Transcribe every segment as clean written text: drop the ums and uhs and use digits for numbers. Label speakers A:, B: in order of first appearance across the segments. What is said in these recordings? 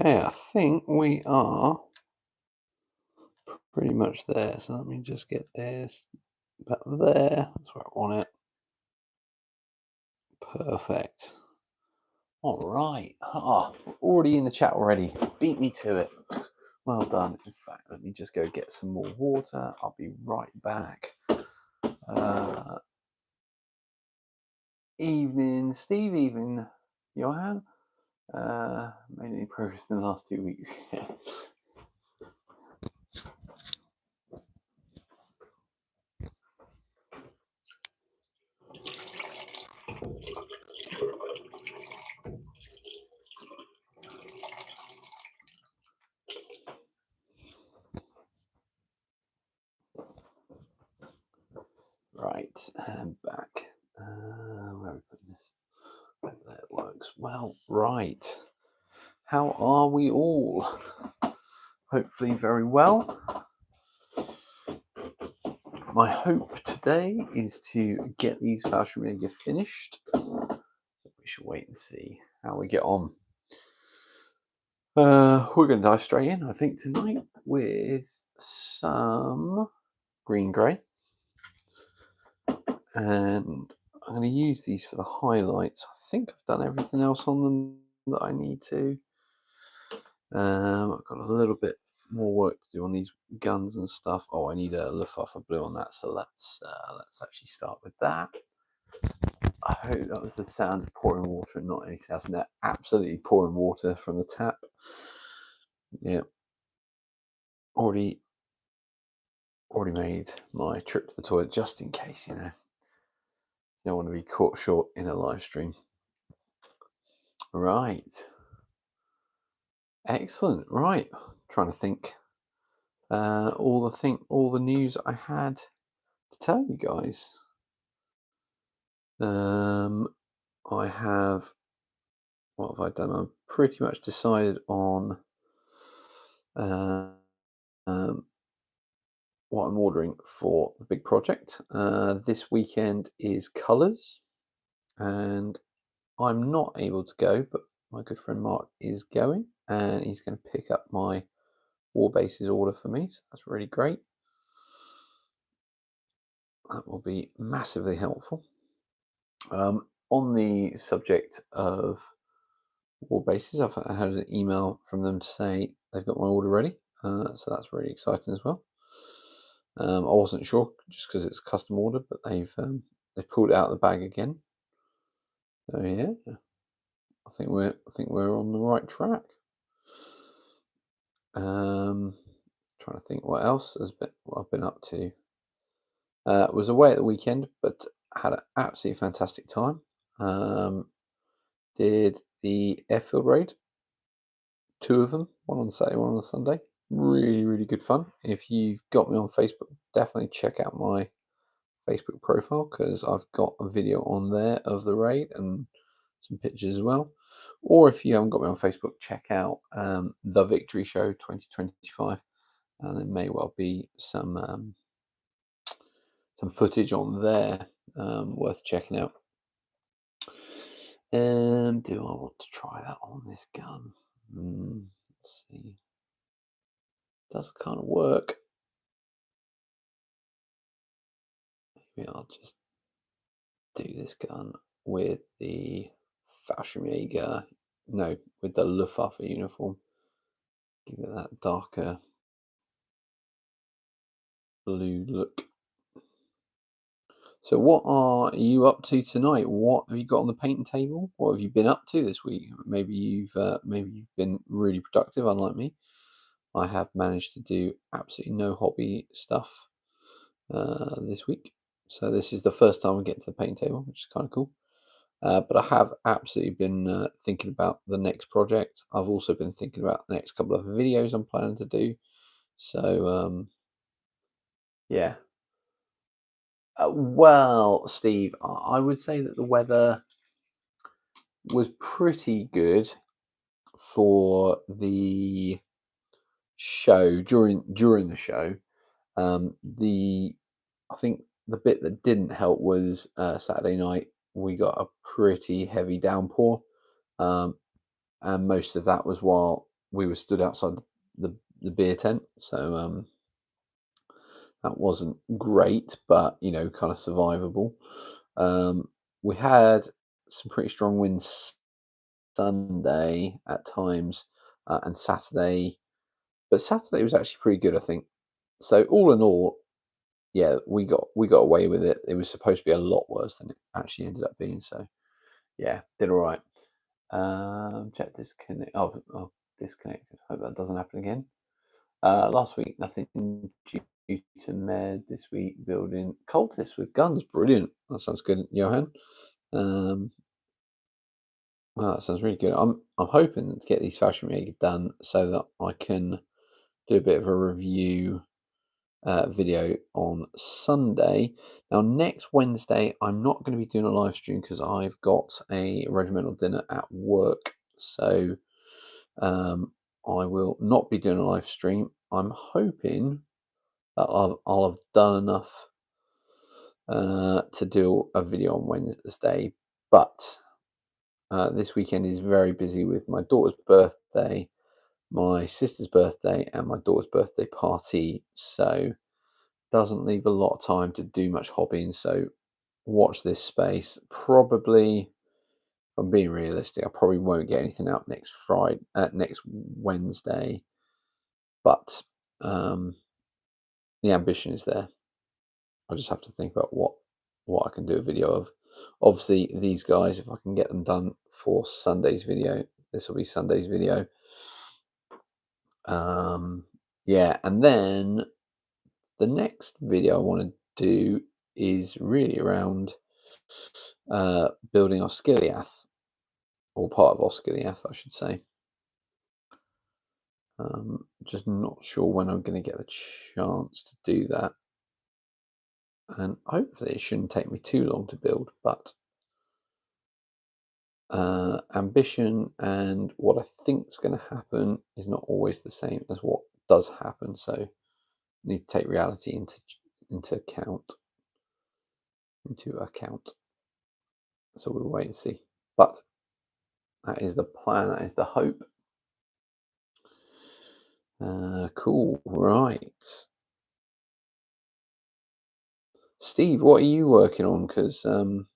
A: Okay, I think we are pretty much there. So let me just get this about there. That's where I want it. Perfect. All right. Already in the chat already. Beat me to it. Well done. In fact, let me just go get some more water. I'll be right back. Evening, Steve. Evening, Johan. Made any progress in the last 2 weeks? Right, and back. Where are we putting this? Hope that works well. Right. How are we all? Hopefully very well. My hope today is to get these Fallschirmjäger finished. So we should wait and see how we get on. We're going to dive straight in, I think, tonight with some green grey. And I'm going to use these for the highlights. I think I've done everything else on them that I need to. I've got a little bit more work to do on these guns and stuff. Oh, I need a Luftwaffe blue on that, so let's actually start with that. I hope that was the sound of pouring water and not anything else. No, absolutely pouring water from the tap. Yeah, already made my trip to the toilet just in case, you know. You don't want to be caught short in a live stream. Right. Excellent. Right. Trying to think. All the news I had to tell you guys. I have. What have I done? I've pretty much decided on what I'm ordering for the big project. This weekend is colours, and I'm not able to go, but my good friend Mark is going, and he's going to pick up my War Bases order for me, so that's really great. That will be massively helpful. On the subject of War Bases, I've had an email from them to say they've got my order ready, so that's really exciting as well. I wasn't sure just because it's a custom order, but they've pulled it out of the bag again. So yeah, I think we're on the right track. Trying to think what else what I've been up to. Was away at the weekend, but had an absolutely fantastic time. Did the airfield raid, 2 of them, one on Saturday, one on Sunday. Really good fun. If you've got me on Facebook, definitely check out my Facebook profile because I've got a video on there of the raid and some pictures as well. Or if you haven't got me on Facebook, check out The Victory Show 2025, and there may well be some footage on there worth checking out. Do I want to try that on this gun? Let's see. Does kind of work. Maybe I'll just do this gun with the Fallschirmjäger. No, with the Luftwaffe uniform. Give it that darker blue look. So what are you up to tonight? What have you got on the painting table? What have you been up to this week? Maybe you've been really productive, unlike me. I have managed to do absolutely no hobby stuff this week. So this is the first time we get to the painting table, which is kind of cool. But I have absolutely been thinking about the next project. I've also been thinking about the next couple of videos I'm planning to do. So yeah. Well, Steve, I would say that the weather was pretty good for the show during the show. I think the bit that didn't help was Saturday night. We got a pretty heavy downpour, and most of that was while we were stood outside the beer tent, so that wasn't great, but kind of survivable. Um, we had some pretty strong winds Sunday at times, and Saturday, but Saturday was actually pretty good, I think. So all in all, yeah, we got away with it. It was supposed to be a lot worse than it actually ended up being. So yeah, did all right. Chat disconnect. Oh, disconnected. Hope that doesn't happen again. Last week, nothing due to med. This week, building cultists with guns. Brilliant. That sounds good, Johan. That sounds really good. I'm hoping to get these fashion make done so that I can do a bit of a review video on Sunday. Now, next Wednesday, I'm not going to be doing a live stream because I've got a regimental dinner at work. So I will not be doing a live stream. I'm hoping that I'll have done enough to do a video on Wednesday. But this weekend is very busy with my daughter's birthday, my sister's birthday, and my daughter's birthday party. So doesn't leave a lot of time to do much hobbying. So watch this space. Probably, if I'm being realistic, I probably won't get anything out next Wednesday. But the ambition is there. I just have to think about what I can do a video of. Obviously, these guys, if I can get them done for Sunday's video, this will be Sunday's video. Yeah, and then the next video I want to do is really around building Osgiliath, or part of Osgiliath, I should say. Just not sure when I'm going to get the chance to do that. And hopefully it shouldn't take me too long to build, but ambition and what I think is going to happen is not always the same as what does happen. So I need to take reality into account. So we'll wait and see. But that is the plan. That is the hope. Cool. Right. Steve, what are you working on? Because I'm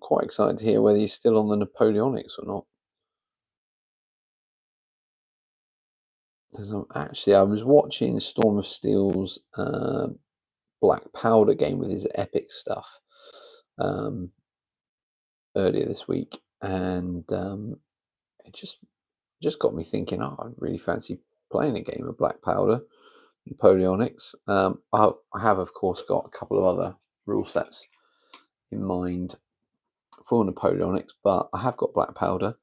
A: quite excited to hear whether you're still on the Napoleonics or not. Because I was watching Storm of Steel's Black Powder game with his epic stuff earlier this week, and it just got me thinking. Oh, I really fancy playing a game of Black Powder, Napoleonics. I have, of course, got a couple of other rule sets in mind for Napoleonics, but I have got Black Powder,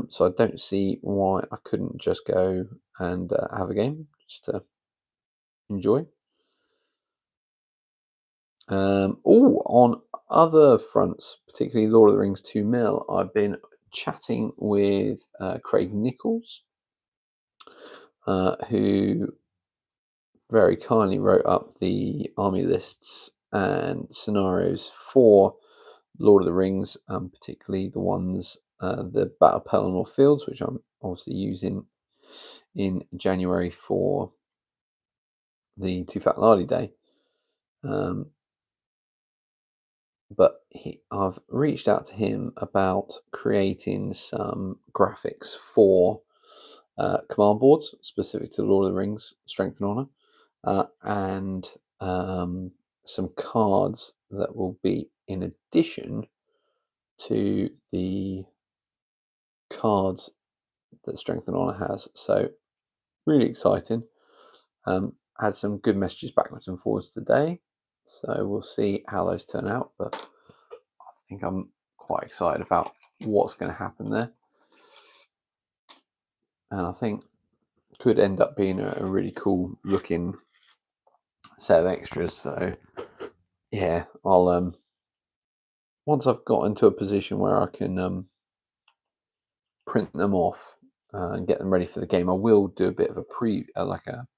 A: so I don't see why I couldn't just go and have a game just to enjoy. On other fronts, particularly Lord of the Rings 2 Mil, I've been chatting with Craig Nichols, who very kindly wrote up the army lists and scenarios for Lord of the Rings, particularly the ones, the Battle of Pelennor Fields, which I'm obviously using in January for the Too Fat Lardy Day. But I've reached out to him about creating some graphics for command boards specific to Lord of the Rings Strength and Honor, and some cards that will be in addition to the cards that Strength and Honor has. So really exciting. Had some good messages backwards and forwards today, so we'll see how those turn out. But I think I'm quite excited about what's going to happen there, and I think could end up being a really cool looking set of extras. So yeah, I'll once I've got into a position where I can print them off and get them ready for the game, I will do a bit of a like a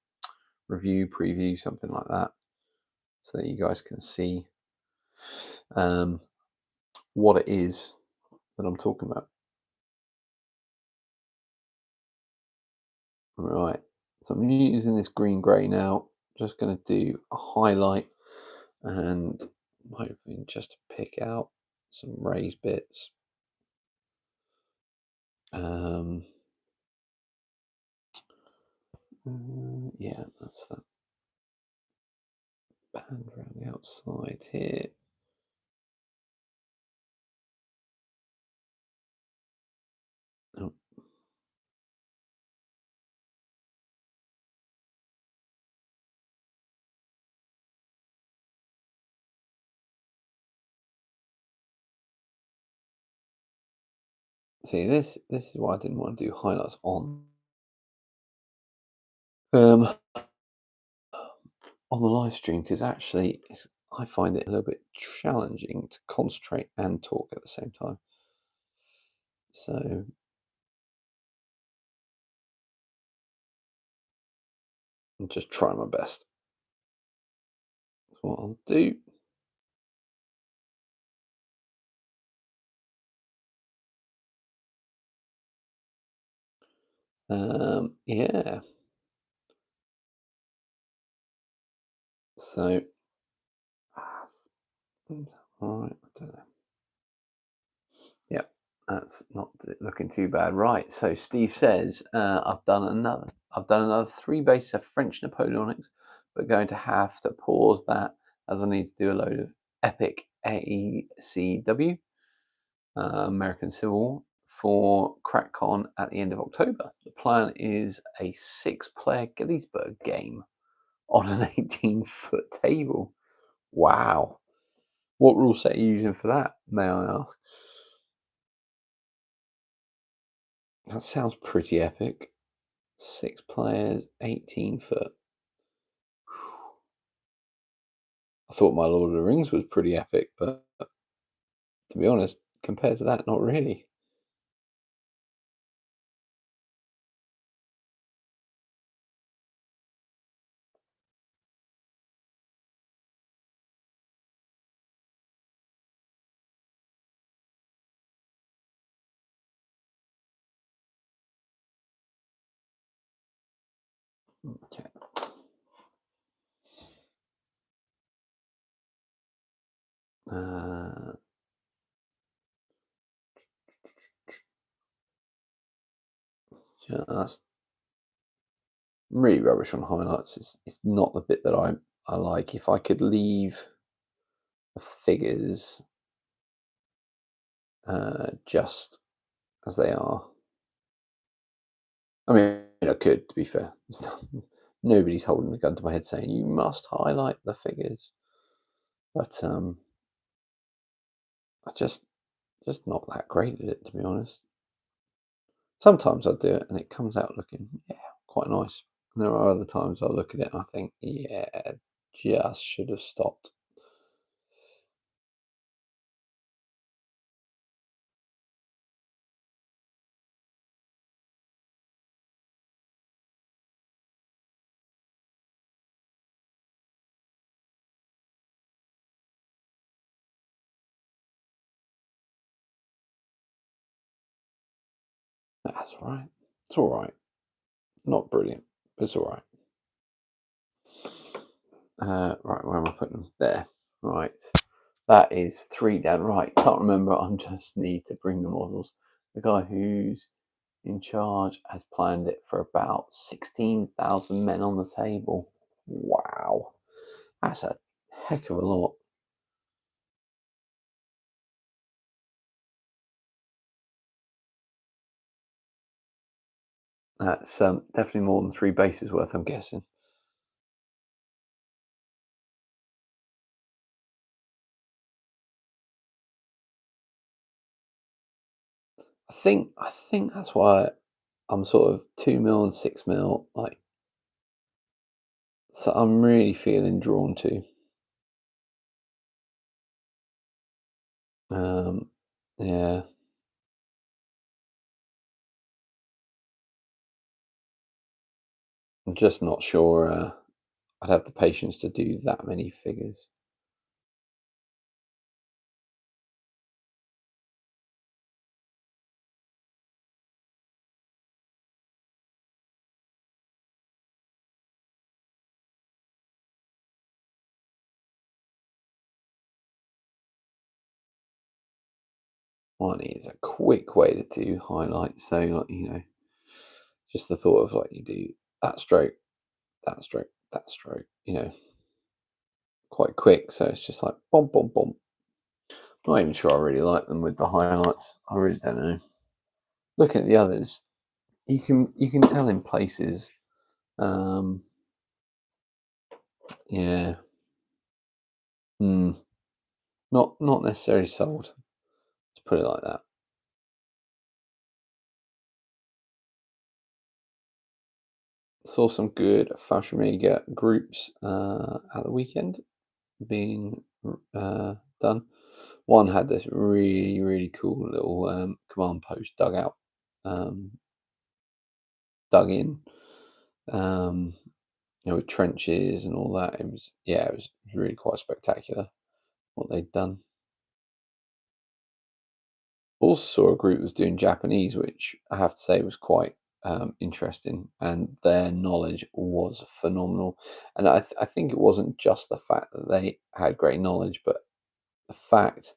A: review preview, something like that, so that you guys can see what it is that I'm talking about. Right. So I'm using this green grey now. Just going to do a highlight and hoping just to pick out some raised bits. Yeah, that's that band around the outside here. Oh, see, this is why I didn't want to do highlights um, on the live stream, because actually I find it a little bit challenging to concentrate and talk at the same time. So I'm just trying my best. That's what I'll do. Yeah. So, all right. I don't know. Yeah, that's not looking too bad. Right. So Steve says, I've done another 3 bases of French Napoleonics, but going to have to pause that as I need to do a load of epic AECW, American Civil War, for CrackCon at the end of October. The plan is a 6-player Gettysburg game on an 18-foot table. Wow. What rule set are you using for that, may I ask? That sounds pretty epic. 6 players, 18 foot. I thought my Lord of the Rings was pretty epic, but to be honest, compared to that, not really. Okay. Just really rubbish on highlights. It's not the bit that I like. If I could leave the figures just as they are. I mean, I could, to be fair. Nobody's holding a gun to my head saying you must highlight the figures, but I just not that great at it, to be honest. Sometimes I do it and it comes out looking, yeah, quite nice. And there are other times I look at it and I think, yeah, just should have stopped. That's right. It's all right. Not brilliant, but it's all right. Right, where am I putting them? There. Right. That is 3 down. Right. Can't remember. I just need to bring the models. The guy who's in charge has planned it for about 16,000 men on the table. Wow. That's a heck of a lot. That's definitely more than 3 bases worth, I'm guessing. I think that's why I'm sort of 2 mil and 6 mil, like, so I'm really feeling drawn to. Um, yeah, I'm just not sure I'd have the patience to do that many figures. one is a quick way to do highlights. So, like, just the thought of like you do that stroke, that stroke, that stroke, quite quick. So it's just like boom, boom, boom. Not even sure I really like them with the highlights. I really don't know. Looking at the others, you can tell in places. Um, yeah, mm, not necessarily sold. To put it like that. Saw some good Fallschirmjäger groups at the weekend being done. One had this really, really cool little command post dugout, um, dug in, um, with trenches and all that. It was really quite spectacular what they'd done. Also saw a group that was doing Japanese, which I have to say was quite interesting, and their knowledge was phenomenal. And I think it wasn't just the fact that they had great knowledge, but the fact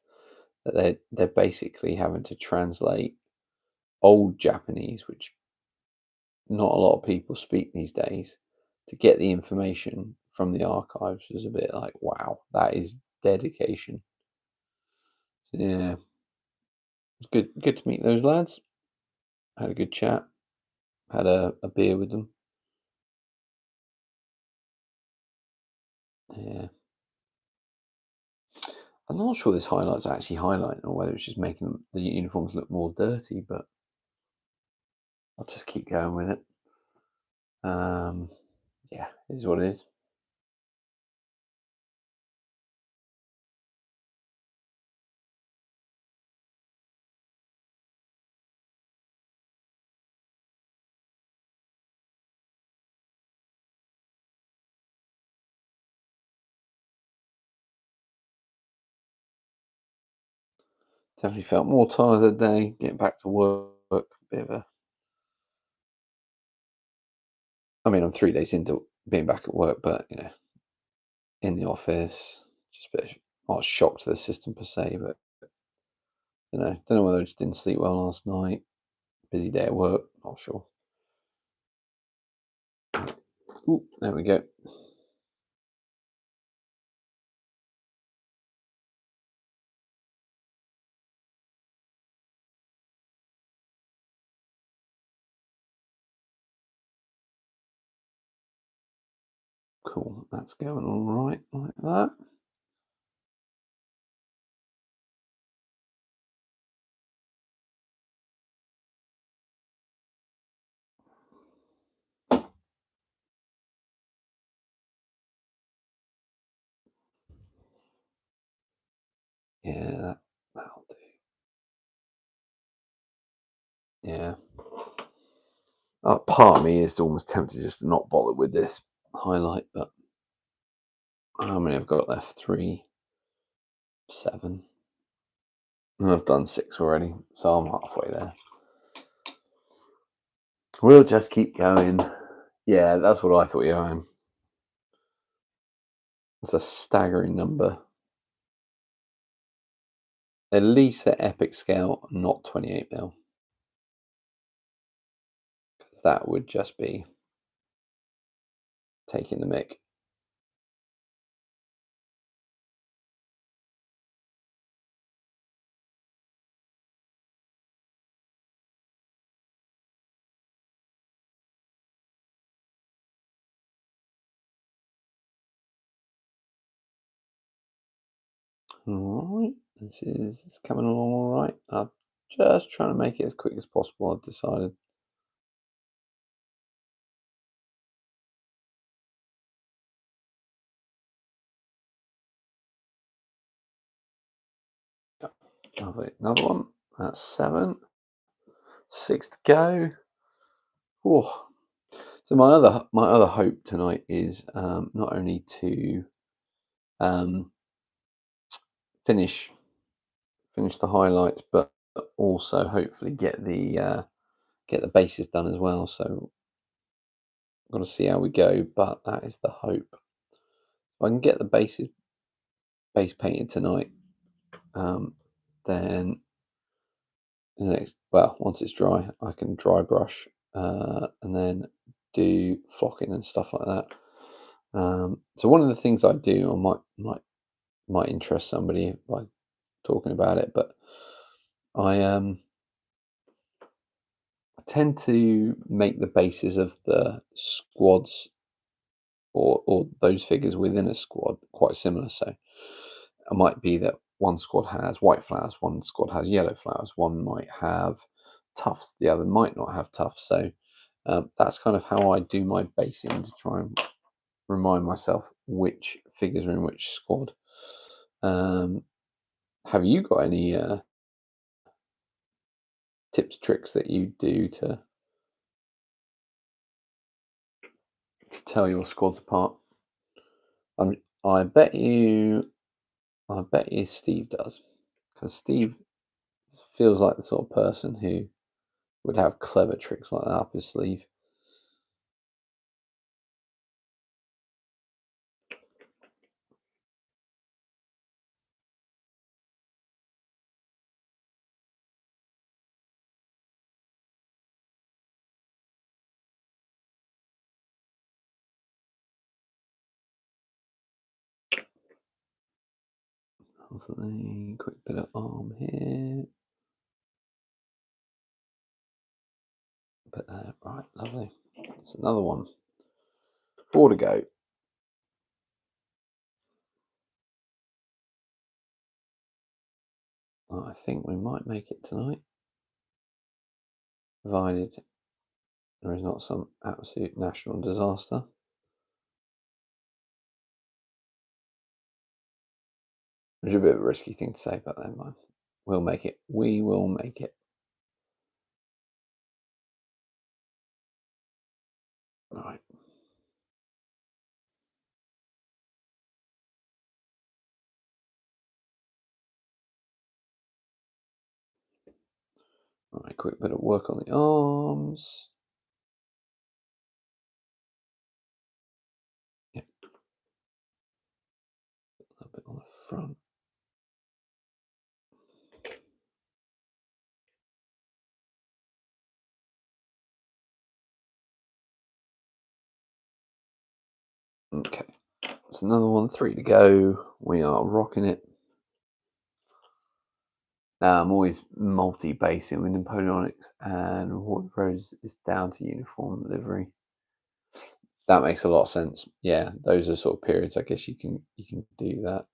A: that they're basically having to translate old Japanese, which not a lot of people speak these days, to get the information from the archives was a bit like, wow, that is dedication. So, yeah, it's good to meet those lads. Had a good chat. Had a beer with them. Yeah. I'm not sure this highlight's actually highlighting or whether it's just making the uniforms look more dirty, but I'll just keep going with it. Um, yeah, it is what it is. Definitely felt more tired of the day, getting back to work. Bit of a, I mean, I'm 3 days into being back at work, but in the office, just a bit, not a shock to the system per se, but don't know whether I just didn't sleep well last night. Busy day at work, not sure. Ooh, there we go. Cool, that's going all right like that. Yeah, that'll do. Yeah. Part of me is almost tempted just to not bother with this highlight, but how many I've got left? 3, 7. And I've done 6 already, so I'm halfway there. We'll just keep going. Yeah, that's what I thought, yeah. It's a staggering number. At least the epic scale, not 28 mil, because that would just be taking the mick. All right, this is coming along all right. I'm just trying to make it as quick as possible. I've decided. Lovely. Another one. That's 7. 6 to go. Oh, so my other hope tonight is not only to um, finish the highlights, but also hopefully get the bases done as well. So I'm going to see how we go, but that is the hope. If I can get the base painted tonight, um, then in the next, well, once it's dry, I can dry brush and then do flocking and stuff like that. So one of the things I do, I might interest somebody by talking about it, but I tend to make the bases of the squads or those figures within a squad quite similar. So it might be that one squad has white flowers, one squad has yellow flowers, one might have tufts, the other might not have tufts. So that's kind of how I do my basing to try and remind myself which figures are in which squad. Um, have you got any tips, tricks that you do to tell your squads apart? Um, I bet you, I bet you Steve does, because Steve feels like the sort of person who would have clever tricks like that up his sleeve. Hopefully, quick bit of arm here. But right, lovely. That's another one. 4 to go. I think we might make it tonight, provided there is not some absolute national disaster. Which is a bit of a risky thing to say, but then mind. We'll make it. We will make it. All right. All right, quick bit of work on the arms. Yep. A little bit on the front. Okay. It's another one, 3 to go. We are rocking it. Now I'm always multi-basing with Napoleonics, and Rose is down to uniform livery. That makes a lot of sense. Yeah, those are sort of periods I guess you can do that.